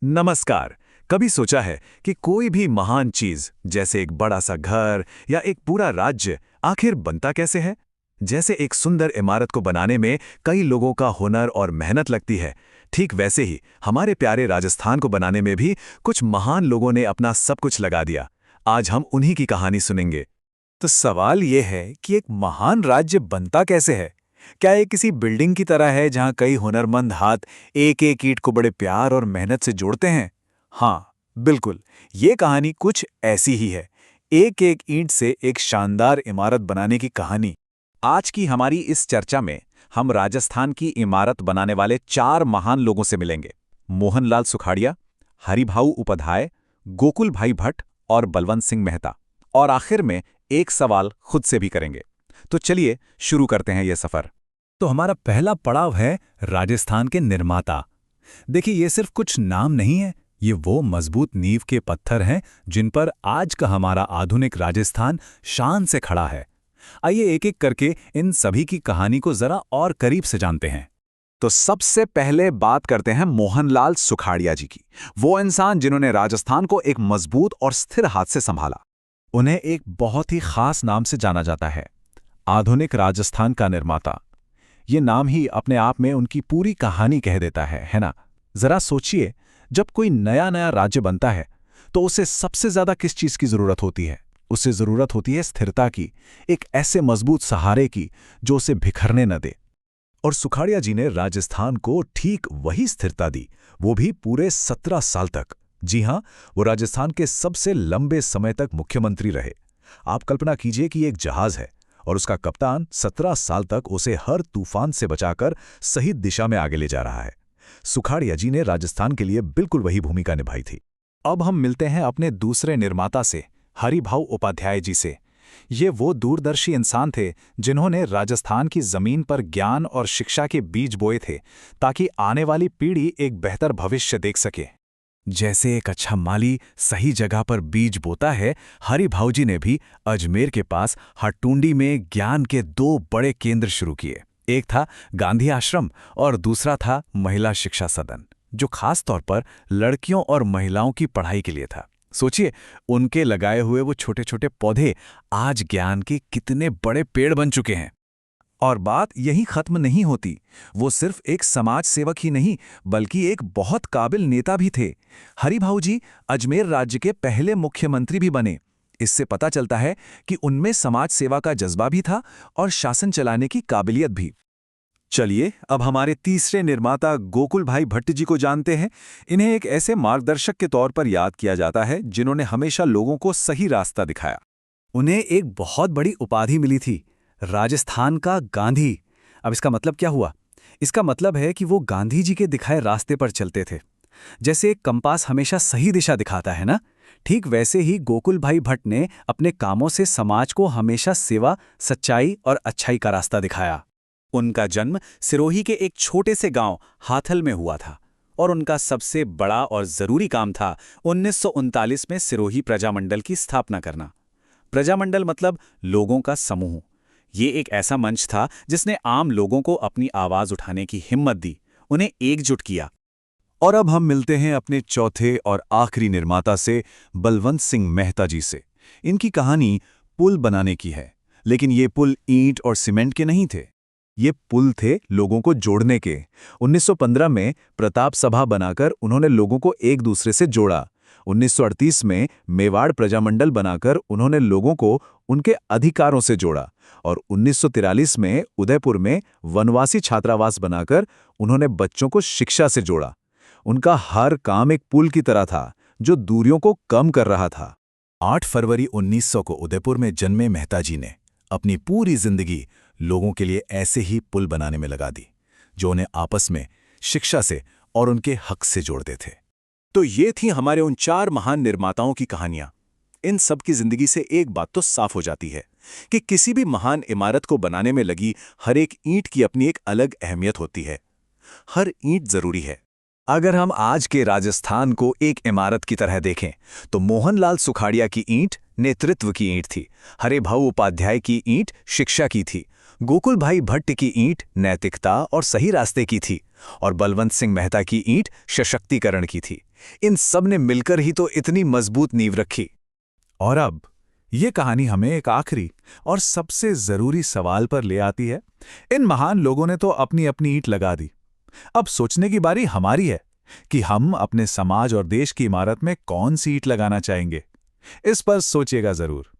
नमस्कार। कभी सोचा है कि कोई भी महान चीज जैसे एक बड़ा सा घर या एक पूरा राज्य आखिर बनता कैसे है? जैसे एक सुंदर इमारत को बनाने में कई लोगों का हुनर और मेहनत लगती है, ठीक वैसे ही हमारे प्यारे राजस्थान को बनाने में भी कुछ महान लोगों ने अपना सब कुछ लगा दिया। आज हम उन्हीं की कहानी सुनेंगे। तो सवाल ये है कि एक महान राज्य बनता कैसे है? क्या ये किसी बिल्डिंग की तरह है जहां कई हुनरमंद हाथ एक एक ईंट को बड़े प्यार और मेहनत से जोड़ते हैं? हाँ, बिल्कुल। ये कहानी कुछ ऐसी ही है। एक एक ईंट से एक शानदार इमारत बनाने की कहानी। आज की हमारी इस चर्चा में हम राजस्थान की इमारत बनाने वाले 4 महान लोगों से मिलेंगे। मोहनलाल सुखाड़िया, हरिभाऊ उपाध्याय, गोकुल भाई भट्ट और बलवंत सिंह मेहता। और आखिर में एक सवाल खुद से भी करेंगे। तो चलिए शुरू करते हैं ये सफर। तो हमारा पहला पड़ाव है राजस्थान के निर्माता। देखिए, ये सिर्फ कुछ नाम नहीं है, ये वो मजबूत नींव के पत्थर हैं जिन पर आज का हमारा आधुनिक राजस्थान शान से खड़ा है। आइए एक एक करके इन सभी की कहानी को जरा और करीब से जानते हैं। तो सबसे पहले बात करते हैं मोहनलाल सुखाड़िया जी की। वो इंसान जिन्होंने राजस्थान को एक मजबूत और स्थिर हाथ से संभाला। उन्हें एक बहुत ही खास नाम से जाना जाता है, आधुनिक राजस्थान का निर्माता। ये नाम ही अपने आप में उनकी पूरी कहानी कह देता है ना? जरा सोचिए, जब कोई नया नया राज्य बनता है तो उसे सबसे ज्यादा किस चीज की जरूरत होती है? उसे जरूरत होती है स्थिरता की, एक ऐसे मजबूत सहारे की जो उसे बिखरने न दे। और सुखाड़िया जी ने राजस्थान को ठीक वही स्थिरता दी, वो भी पूरे 17 साल तक। जी हां, वो राजस्थान के सबसे लंबे समय तक मुख्यमंत्री रहे। आप कल्पना कीजिए कि एक जहाज है और उसका कप्तान 17 साल तक उसे हर तूफान से बचाकर सही दिशा में आगे ले जा रहा है। सुखाड़िया जी ने राजस्थान के लिए बिल्कुल वही भूमिका निभाई थी। अब हम मिलते हैं अपने दूसरे निर्माता से, हरिभाऊ उपाध्याय जी से। ये वो दूरदर्शी इंसान थे जिन्होंने राजस्थान की जमीन पर ज्ञान और शिक्षा के बीज बोए थे ताकि आने वाली पीढ़ी एक बेहतर भविष्य देख सके। जैसे एक अच्छा माली सही जगह पर बीज बोता है, हरिभाऊ जी ने भी अजमेर के पास हट्टुंडी में ज्ञान के 2 बड़े केंद्र शुरू किए। एक था गांधी आश्रम और दूसरा था महिला शिक्षा सदन, जो खास तौर पर लड़कियों और महिलाओं की पढ़ाई के लिए था। सोचिए, उनके लगाए हुए वो छोटे छोटे पौधे आज ज्ञान के कितने बड़े पेड़ बन चुके हैं। और बात यहीं खत्म नहीं होती। वो सिर्फ एक समाज सेवक ही नहीं, बल्कि एक बहुत काबिल नेता भी थे। हरिभाऊ जी अजमेर राज्य के पहले मुख्यमंत्री भी बने। इससे पता चलता है कि उनमें समाज सेवा का जज्बा भी था और शासन चलाने की काबिलियत भी। चलिए अब हमारे तीसरे निर्माता गोकुल भाई भट्ट जी को जानते हैं। इन्हें एक ऐसे मार्गदर्शक के तौर पर याद किया जाता है जिन्होंने हमेशा लोगों को सही रास्ता दिखाया। उन्हें एक बहुत बड़ी उपाधि मिली थी, राजस्थान का गांधी। अब इसका मतलब क्या हुआ? इसका मतलब है कि वो गांधी जी के दिखाए रास्ते पर चलते थे। जैसे एक कंपास हमेशा सही दिशा दिखाता है ना, ठीक वैसे ही गोकुल भाई भट्ट ने अपने कामों से समाज को हमेशा सेवा, सच्चाई और अच्छाई का रास्ता दिखाया। उनका जन्म सिरोही के एक छोटे से गांव हाथल में हुआ था और उनका सबसे बड़ा और जरूरी काम था 1939 में सिरोही प्रजामंडल की स्थापना करना। प्रजामंडल मतलब लोगों का समूह। ये एक ऐसा मंच था जिसने आम लोगों को अपनी आवाज उठाने की हिम्मत दी, उन्हें एकजुट किया। और अब हम मिलते हैं अपने चौथे और आखिरी निर्माता से, बलवंत सिंह मेहता जी से। इनकी कहानी पुल बनाने की है, लेकिन ये पुल ईंट और सीमेंट के नहीं थे। ये पुल थे लोगों को जोड़ने के। 1915 में प्रताप सभा बनाकर उन्होंने लोगों को एक दूसरे से जोड़ा। 1938 में मेवाड़ प्रजामंडल बनाकर उन्होंने लोगों को उनके अधिकारों से जोड़ा। और 1943 में उदयपुर में वनवासी छात्रावास बनाकर उन्होंने बच्चों को शिक्षा से जोड़ा। उनका हर काम एक पुल की तरह था जो दूरियों को कम कर रहा था। 8 फरवरी 1900 को उदयपुर में जन्मे मेहता जी ने अपनी पूरी जिंदगी लोगों के लिए ऐसे ही पुल बनाने में लगा दी, जो उन्हें आपस में शिक्षा से और उनके हक से जोड़ते थे। तो ये थी हमारे उन 4 महान निर्माताओं की कहानियां। इन सब की जिंदगी से एक बात तो साफ हो जाती है कि किसी भी महान इमारत को बनाने में लगी हर एक ईंट की अपनी एक अलग अहमियत होती है। हर ईंट जरूरी है। अगर हम आज के राजस्थान को एक इमारत की तरह देखें तो मोहनलाल सुखाड़िया की ईंट नेतृत्व की ईंट थी, हरिभाऊ उपाध्याय की ईंट शिक्षा की थी, गोकुल भाई भट्ट की ईंट नैतिकता और सही रास्ते की थी, और बलवंत सिंह मेहता की ईंट सशक्तिकरण की थी। इन सब ने मिलकर ही तो इतनी मजबूत नींव रखी। और अब ये कहानी हमें एक आखिरी और सबसे जरूरी सवाल पर ले आती है। इन महान लोगों ने तो अपनी अपनी ईंट लगा दी। अब सोचने की बारी हमारी है कि हम अपने समाज और देश की इमारत में कौन सी ईंट लगाना चाहेंगे। इस पर सोचिएगा जरूर।